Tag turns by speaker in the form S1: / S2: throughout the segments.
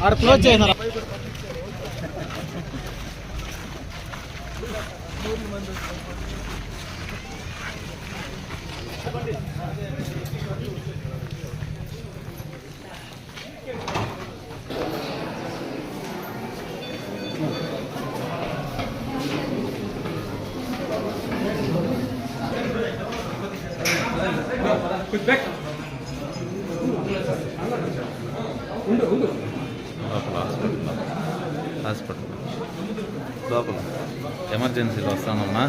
S1: ఆడ క్లోజ్ చేసినారు.
S2: హాస్పిటల్ లోపల ఎమర్జెన్సీలో వస్తానమ్మా.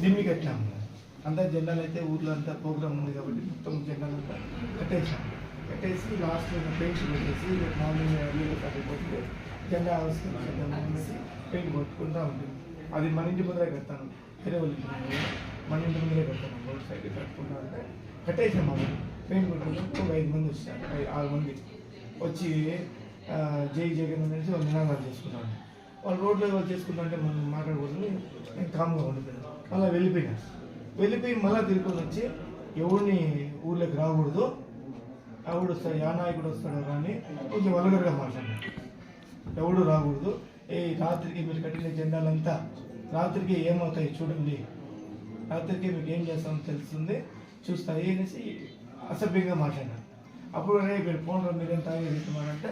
S3: దీన్ని కట్టాము. అంతా జెండాలు అయితే ఊర్లో అంతా ప్రోగ్రామ్ ఉంది కాబట్టి మొత్తం జెండాలు అంతా కట్టేసి లాస్ట్ పెయింట్స్ పెట్టేసి మార్నింగ్ కట్టకపోతే జెండా అవసరం పెయింట్ కొట్టుకుంటూ ఉంటుంది. అది మన ఇంటి ముందరే కడతాను, వేరే వాళ్ళు మన ఇంటి ముందరే కడతాను. రోడ్ సైడ్ కట్టుకుంటా ఉంటే కట్టేసాం. మనం పెయింట్ కొట్టుకుంటే ఒక 5 మంది వచ్చారు, 6 మంది వచ్చి జై జగన్ అనేసి వాళ్ళు నినాదాలు చేసుకున్నాను. వాళ్ళు రోడ్లో చేసుకుంటా అంటే మనం మాట్లాడకూడదు, నేను కామ్గా ఉండిపోయాను. మళ్ళీ వెళ్ళిపోయి మళ్ళీ తిరుపతి వచ్చి ఎవరిని ఊళ్ళోకి రాకూడదు, ఎవడు వస్తాడు, యా నాయకుడు వస్తాడు కానీ కొంచెం వల్గర్గా మాట్లాడాను. ఎవడు రాకూడదు, రాత్రికి మీరు కట్టిన జెండాలంతా రాత్రికి ఏమవుతాయి చూడండి, రాత్రికి మీకు ఏం చేస్తామో తెలుస్తుంది చూస్తాయి అనేసి అసభ్యంగా మాట్లాడాను. అప్పుడు మీరు ఫోన్లో మీరేం తాగేస్తున్నారంటే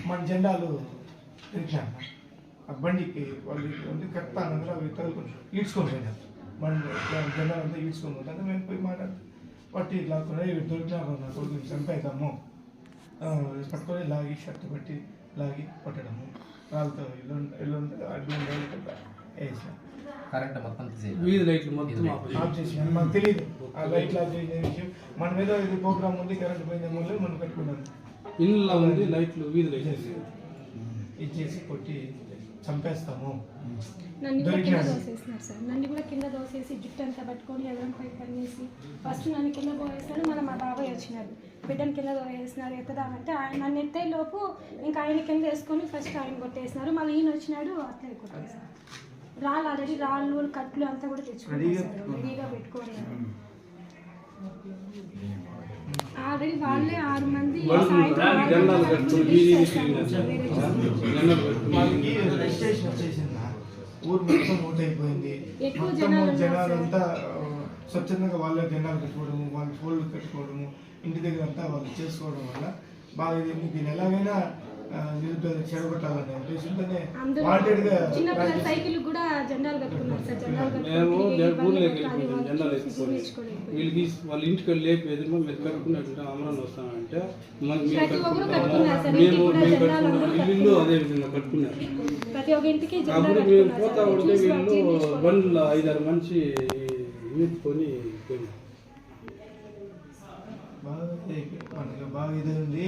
S3: మన జెండాలు తిరిగాను. ఆ బండికి వాళ్ళు కరెక్ట్గా అవి తగులుకొని ఈడ్చుకొని పోయినారు. బండి జెండాలంతా ఈడ్చుకొని పోతాను. మేము పోయి మాట్లాడుతాం పట్టి లాక్కున్నా ఇవి దొరికినారు నా కొడుకుని చంపేద్దాము పట్టుకొని లాగి షర్ట్ పట్టి లాగి కొట్టడము, వాళ్ళతో ఇల్లు అడ్డు వేసాం.
S4: కరెంట్ మొత్తం
S1: వీధి లైట్లు మొత్తం
S3: ఆఫ్ చేసి మనకు తెలియదు ఆ లైట్లు ఆఫ్ చేసే విషయం. మన మీద ఇది ప్రోగ్రామ్ ఉంది, కరెంట్ పోయిందేమో మనం కట్టుకున్నాను.
S1: ఇల్లు ఉంది లైట్లు వీధి లైట్లు
S3: ఇచ్చేసి కొట్టి చంపేస్తాము.
S5: నన్ను కూడా కింద దోసేసినారు సార్. నన్ను కూడా కింద దోసేసి జుట్టు అంతా పట్టుకొని ఎదురంపై పనిచేసి ఫస్ట్ నన్ను కింద పోయేసినాడు. మన మా బాబాయ్ వచ్చినాడు, బిడ్డను కింద దోసేసినారు. ఎత్తదామంటే ఆయన నన్ను ఎత్తే లోపు ఇంకా ఆయన కింద వేసుకొని ఫస్ట్ ఆయన కొట్టేసినారు. మళ్ళీ ఈయన వచ్చినాడు, అట్లే కొట్టేసారు. రాళ్ళు ఆల్రెడీ రాళ్ళు కట్లు అంతా కూడా తెచ్చుకున్నారు, రెడీగా పెట్టుకోండి. ఆల్రెడీ వాళ్ళే 6 మంది
S3: ఊరు మొత్తం ఓటైపోయింది. మొత్తం జనాలంతా స్వచ్ఛందంగా వాళ్ళే జెండాలు కట్టుకోవడము, వాళ్ళు ఫోల్డ్ కట్టుకోవడము, ఇంటి దగ్గర అంతా వాళ్ళు చేసుకోవడం వల్ల బాగా దీన్ని ఎలాగైనా నిరుపేద చెడగొట్టాలనే ఉద్దేశంతోనే వాంటెడ్గా
S5: సైకిల్ కూడా జెండాలు కట్టుకున్నారు సార్.
S1: జెండాలు వేసుకొని వీళ్ళకి వాళ్ళ ఇంటికి వెళ్ళి లేపేది మీరు కట్టుకున్నట్టు అమరాన్ని వస్తామంటే మేము ఇల్లు అదే విధంగా కట్టుకున్నారు. అప్పుడు మేము పోతా ఉంటే వీళ్ళు బండ్లో 5-6 మంది ఈడ్చుకొని పోయినారు.
S3: బాగా ఇది ఉంది,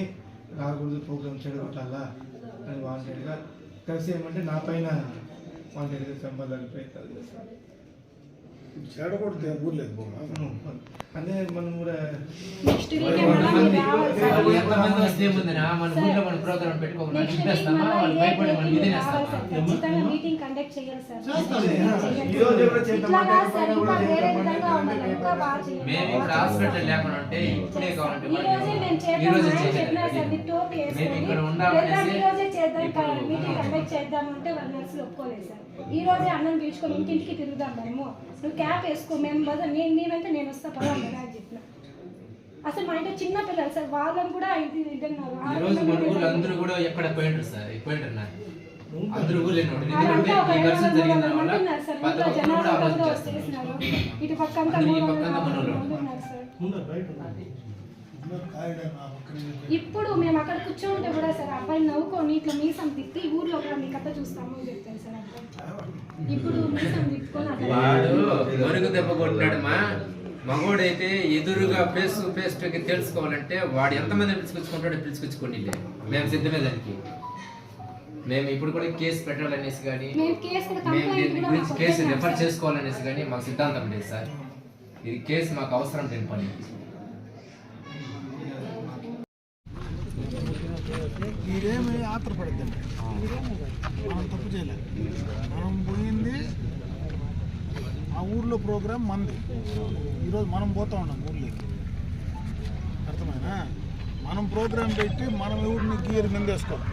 S3: రాకూడదు ప్రోగ్రామ్ చెడగొట్టాలా అని వాంటెడ్గా కలిసి ఏమంటే నా పైన వాంటెడ్గా సంబంధాలు ప్రయత్నాలు చేస్తాను. చెడగొడితే ఊర్లేదు అదే మనం కూడా
S5: చేద్దామంటే వాళ్ళ నర్సులు ఒప్పుకోలేదు సార్. ఈ రోజే అన్నం పీల్చుకొని ఇంటింటికి తిరుగుదాం, మేము నువ్వు క్యాప్ వేసుకో, మేము నేనంటే నేను వస్తా పదా అని చెప్పిన. అసలు మా ఇంట్లో చిన్న పిల్లలు సార్, వాళ్ళని కూడా ఇదన్నారు.
S4: ఈ రోజు మన ఊర్లో అందరూ కూడా ఎక్కడ పోయింటారు సార్, పోయింటారు నాకు అందరూ ఊర్లో ఎందుకంటే ఈ ఘర్షణ జరిగిన వల్ల ప్రతి ఒక్కరు కూడా ఆలోచించేస్తారు.
S5: ఇటు పక్క అంతా
S4: ఈ పక్కంతా మనోళ్ళు
S5: ఇప్పుడు మేము అక్కడ కూర్చోంటే కూడా సార్ అబ్బాయి నవ్వుకొని ఇట్లా మీసం తిప్పి ఊర్లో కూడా మీ కథ చూస్తాము అని చెప్తారు సార్ అబ్బాయి. ఇప్పుడు మీసం తిప్పుకొని
S4: వాడు మరుగు దెబ్బ కొట్టినాడమ్మా. మగోడైతే ఎదురుగా ఫేస్ టు ఫేస్ తెలుసుకోవాలంటే వాడు ఎంతమంది పిలుచుకొచ్చుకుంటాడో పిలుచుకొచ్చుకోండి. మేము సిద్ధమే దానికి. మేము ఇప్పుడు కూడా కేసు పెట్టాలనేసి కానీ మేము దీని గురించి కేసు రిఫర్ చేసుకోవాలనేసి కానీ మాకు సిద్ధాంతం లేదు సార్. ఇది కేసు మాకు అవసరం లేని పని.
S3: మీరేమి ఆత్రపడద్దండి, మనం తప్పు చేయలేదు. మనం పోయింది ఆ ఊర్లో ప్రోగ్రాం మంది. ఈరోజు మనం పోతా ఉన్నాం ఊర్లోకి, అర్థమైనా? మనం ప్రోగ్రాం పెట్టి మనం ఊరిని గీరు నిందేసుకోవాలి.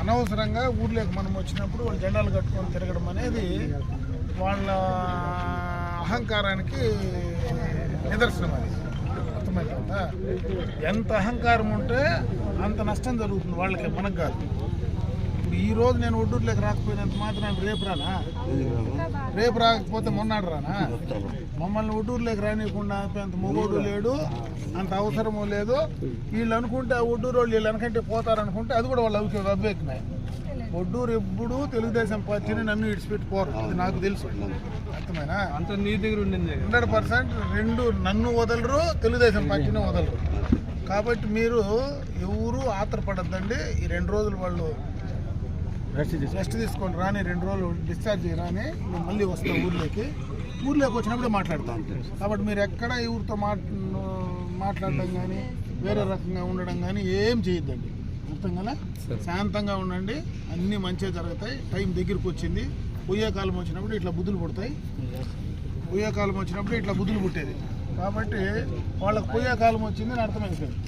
S3: అనవసరంగా ఊర్లోకి మనం వచ్చినప్పుడు వాళ్ళు జెండాలు కట్టుకొని తిరగడం అనేది వాళ్ళ అహంకారానికి నిదర్శనం. అది అర్థమవుతుందా? ఎంత అహంకారం ఉంటే అంత నష్టం జరుగుతుంది వాళ్ళకి, మనకు కాదు. ఇప్పుడు ఈరోజు నేను ఒడ్డూరులోకి రాకపోయినంత మాత్రం రేపు రానా? రేపు రాకపోతే మొన్నాడు రానా? మమ్మల్ని ఒడ్డూరులోకి రానియకుండా అంత మొగోడు లేడు, అంత అవసరము లేదు. వీళ్ళు అనుకుంటే ఆ ఒడ్డూరు వాళ్ళు వీళ్ళు వెనకంటే పోతారనుకుంటే అది కూడా వాళ్ళు అవ్వేకినాయి. ఒడ్డూరు ఎప్పుడు తెలుగుదేశం పార్టీని నన్ను ఇడిచిపెట్టిపోరు, అది నాకు తెలుసు. అర్థమైనా?
S1: అంత నీ దగ్గర ఉండింది
S3: 100%. రెండు నన్ను వదలరు, తెలుగుదేశం పార్టీని వదలరు. కాబట్టి మీరు ఎవరు ఆత్రపడద్దండి. ఈ 2 రోజులు వాళ్ళు రెస్ట్ తీసుకొని రాని, 2 రోజులు డిశ్చార్జ్ రాని, నేను మళ్ళీ వస్తాను ఊర్లోకి వచ్చినప్పుడు మాట్లాడతాను. కాబట్టి మీరు ఎక్కడ ఎవరితో మాట్లాడడం కానీ వేరే రకంగా ఉండడం కానీ ఏం చేయొద్దండి. అర్థం కదా? శాంతంగా ఉండండి, అన్నీ మంచిగా జరుగుతాయి. టైం దగ్గరికి వచ్చింది. పొయ్యే కాలం వచ్చినప్పుడు ఇట్లా బుద్ధులు పుడతాయి. పొయ్యే కాలం వచ్చినప్పుడు ఇట్లా బుద్ధులు పుట్టేది. కాబట్టి వాళ్ళకి పొయ్యే కాలం వచ్చింది అని అర్థమైపోయింది.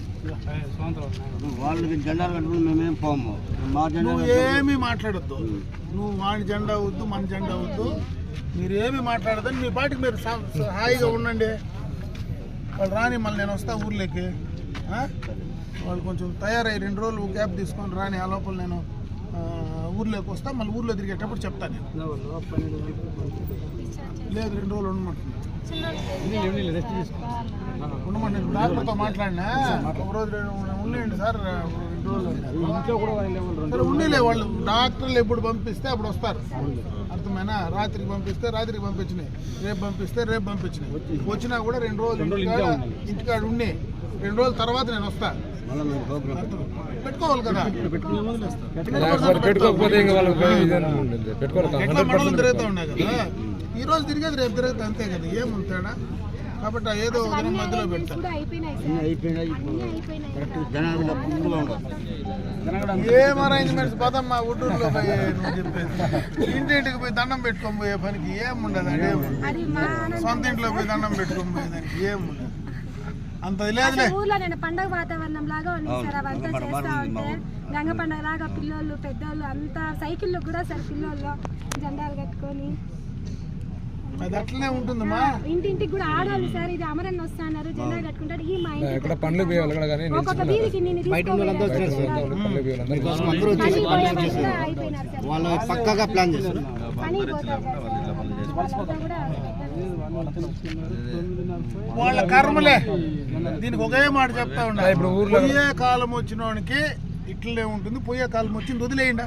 S6: వాళ్ళకి జెండాలు కట్టుకుని మేమేం పోము.
S3: నువ్వు ఏమీ మాట్లాడద్దు. నువ్వు వాడి జెండా వద్దు, మన జెండా వద్దు, మీరు ఏమి మాట్లాడదని మీ పాటికి మీరు హాయిగా ఉండండి. వాళ్ళు రాని, మళ్ళీ నేను వస్తా ఊర్లోకి. వాళ్ళు కొంచెం తయారై 2 రోజులు గ్యాప్ తీసుకొని రాని, ఆ లోపల నేను ఊర్లోకి వస్తా. మళ్ళీ ఊర్లో తిరిగేటప్పుడు చెప్తాను నేను. లేదు 2 రోజులు ఉండమంటున్నాను. ఉండమంటే డాక్టర్తో మాట్లాడినా ఒక రోజు ఉండేయండి సార్, 2 రోజులు సరే ఉండేలే. వాళ్ళు డాక్టర్లు ఎప్పుడు పంపిస్తే అప్పుడు వస్తారు. అర్థమైనా? రాత్రికి పంపిస్తే రాత్రికి పంపించినాయి, రేపు పంపిస్తే రేపు పంపించినాయి. వచ్చినా కూడా 2 రోజులు ఇంటికాడ ఉండి 2 రోజుల తర్వాత నేను వస్తాను. పెట్టుకోవాలి కదా, ఎట్లా మండలం తిరుగుతూ ఉన్నాయి కదా. ఈ రోజు తిరిగేది రేపు తిరిగేది అంతే కదా, ఏముంటాడా? కాబట్టి ఏదో మధ్యలో పెడతాను. ఏం అరేంజ్మెంట్స్ పదమ్మా ఒడ్డూరులో పోయి నువ్వు చెప్పేది. ఇంటింటికి పోయి దండం పెట్టుకొని పోయే పనికి ఏముండదు. సొంత ఇంట్లో పోయి దండం పెట్టుకొని పోయేదానికి ఏముండదు. అంత లేదులే.
S5: ఊర్లో నేను పండగ వాతావరణం లాగా ఉంది సార్. అవంతా చేస్తా ఉంటే గంగ పండగ లాగా పిల్లలు పెద్దోళ్ళు అంతా సైకిళ్ళు కూడా సార్, పిల్లలు జెండాలు కట్టుకొని
S3: అది అట్లనే ఉంటుందమ్మా.
S5: ఇంటింటికి కూడా ఆడాలి సార్. ఇది అమరన్ వస్తున్నారు, జెండా కట్టుకుంటారు. ఈ మా ఇంటి ఒక్కొక్క వీధికి నేను
S6: వాళ్ళు పక్కగా ప్లాన్ చేస్తారు.
S3: వాళ్ళ కర్మలే. దీనికి ఒకే మాట చెప్తా ఉన్నా, పోయే కాలం వచ్చినోనికి ఇట్లనే ఉంటుంది. పోయే కాలం వచ్చింది వదిలేయండి.